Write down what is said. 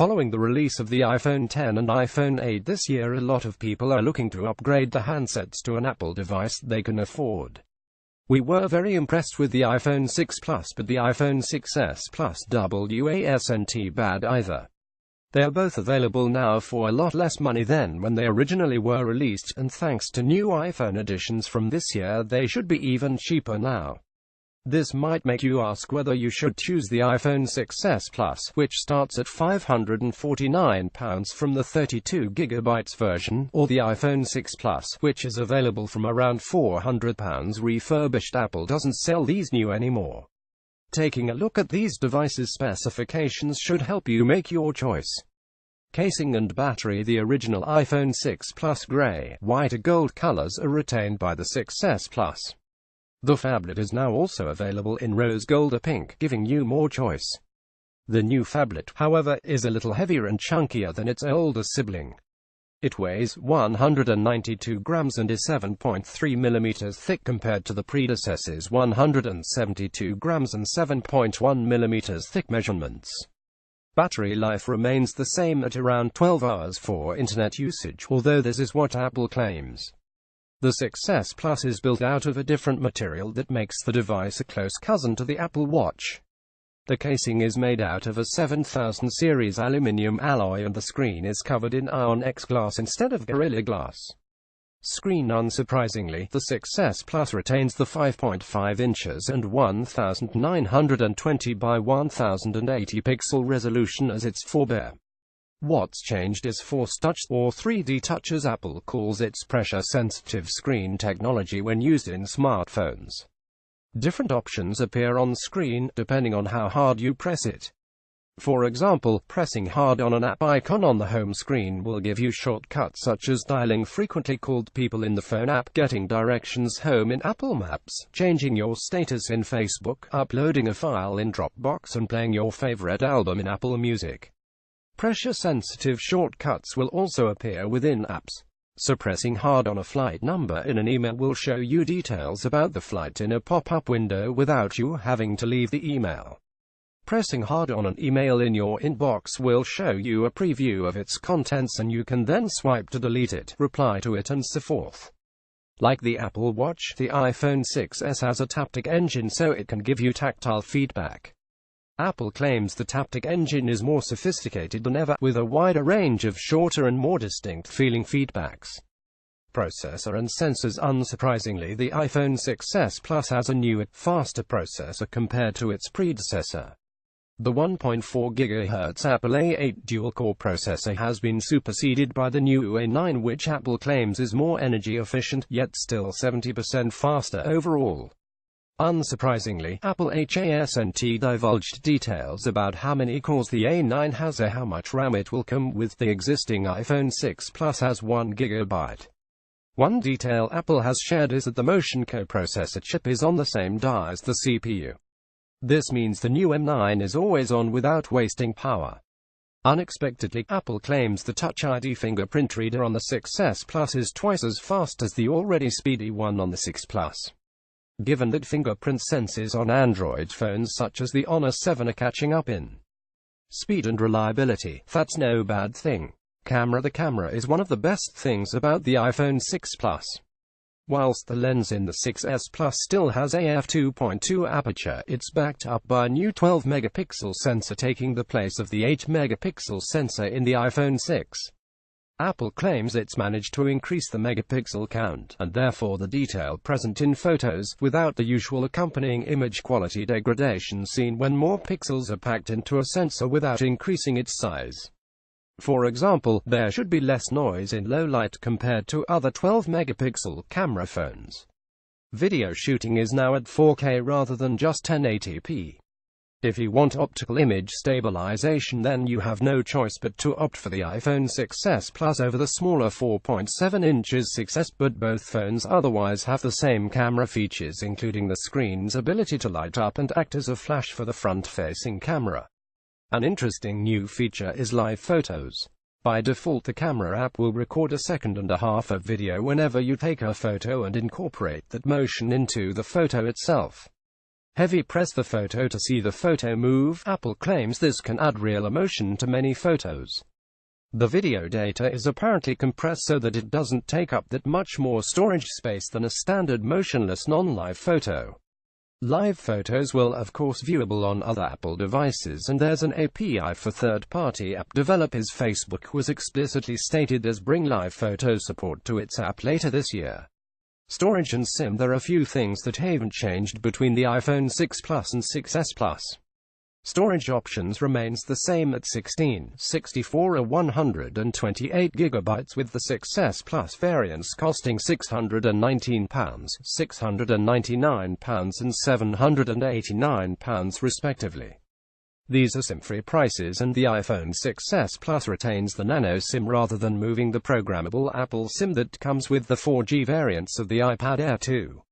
Following the release of the iPhone X and iPhone 8 this year, a lot of people are looking to upgrade the handsets to an Apple device they can afford. We were very impressed with the iPhone 6 Plus, but the iPhone 6s Plus wasnt bad either. They are both available now for a lot less money than when they originally were released, and thanks to new iPhone editions from this year, they should be even cheaper now. This might make you ask whether you should choose the iPhone 6s Plus, which starts at £549 from the 32GB version, or the iPhone 6 Plus, which is available from around £400 refurbished. Apple doesn't sell these new anymore. Taking a look at these devices' specifications should help you make your choice. Casing and battery. The original iPhone 6 Plus grey, white and gold colors are retained by the 6s Plus. The phablet is now also available in rose gold or pink, giving you more choice. The new phablet, however, is a little heavier and chunkier than its older sibling. It weighs 192 grams and is 7.3 mm thick compared to the predecessor's 172 grams and 7.1 mm thick measurements. Battery life remains the same at around 12 hours for internet usage, although this is what Apple claims. The 6s Plus is built out of a different material that makes the device a close cousin to the Apple Watch. The casing is made out of a 7000 series aluminium alloy and the screen is covered in Ion X glass instead of Gorilla Glass. Screen. Unsurprisingly, the 6s Plus retains the 5.5 inches and 1920 by 1080 pixel resolution as its forebear. What's changed is Force Touch, or 3D Touch as Apple calls its pressure-sensitive screen technology when used in smartphones. Different options appear on screen, depending on how hard you press it. For example, pressing hard on an app icon on the home screen will give you shortcuts such as dialing frequently called people in the phone app, getting directions home in Apple Maps, changing your status in Facebook, uploading a file in Dropbox, and playing your favorite album in Apple Music. Pressure-sensitive shortcuts will also appear within apps. So pressing hard on a flight number in an email will show you details about the flight in a pop-up window without you having to leave the email. Pressing hard on an email in your inbox will show you a preview of its contents and you can then swipe to delete it, reply to it, and so forth. Like the Apple Watch, the iPhone 6s has a taptic engine so it can give you tactile feedback. Apple claims the taptic engine is more sophisticated than ever, with a wider range of shorter and more distinct feeling feedbacks. Processor and sensors. Unsurprisingly, the iPhone 6s Plus has a newer, faster processor compared to its predecessor. The 1.4 GHz Apple A8 dual-core processor has been superseded by the new A9, which Apple claims is more energy efficient, yet still 70% faster overall. Unsurprisingly, Apple hasn't divulged details about how many cores the A9 has or how much RAM it will come with. The existing iPhone 6 Plus has 1 GB. One detail Apple has shared is that the Motion coprocessor chip is on the same die as the CPU. This means the new M9 is always on without wasting power. Unexpectedly, Apple claims the Touch ID fingerprint reader on the 6s Plus is twice as fast as the already speedy one on the 6 Plus. Given that fingerprint sensors on Android phones such as the Honor 7 are catching up in speed and reliability, that's no bad thing. The camera is one of the best things about the iPhone 6 Plus. Whilst the lens in the 6s Plus still has a f2.2 aperture, it's backed up by a new 12-megapixel sensor taking the place of the 8-megapixel sensor in the iPhone 6. Apple claims it's managed to increase the megapixel count, and therefore the detail present in photos, without the usual accompanying image quality degradation seen when more pixels are packed into a sensor without increasing its size. For example, there should be less noise in low light compared to other 12-megapixel camera phones. Video shooting is now at 4K rather than just 1080p. If you want optical image stabilization, then you have no choice but to opt for the iPhone 6s Plus over the smaller 4.7 inches 6s, but both phones otherwise have the same camera features, including the screen's ability to light up and act as a flash for the front-facing camera. An interesting new feature is live photos. By default, the camera app will record 1.5 seconds of video whenever you take a photo and incorporate that motion into the photo itself. Heavy press the photo to see the photo move. Apple claims this can add real emotion to many photos. The video data is apparently compressed so that it doesn't take up that much more storage space than a standard motionless non-live photo. Live photos will of course viewable on other Apple devices, and there's an API for third-party app developers. Facebook was explicitly stated as bring live photo support to its app later this year. Storage and SIM. There are few things that haven't changed between the iPhone 6 Plus and 6s Plus. Storage options remains the same at 16, 64 or 128 GB, with the 6s Plus variants costing £619, £699 and £789 respectively. These are SIM-free prices, and the iPhone 6s Plus retains the nano SIM rather than moving the programmable Apple SIM that comes with the 4G variants of the iPad Air 2.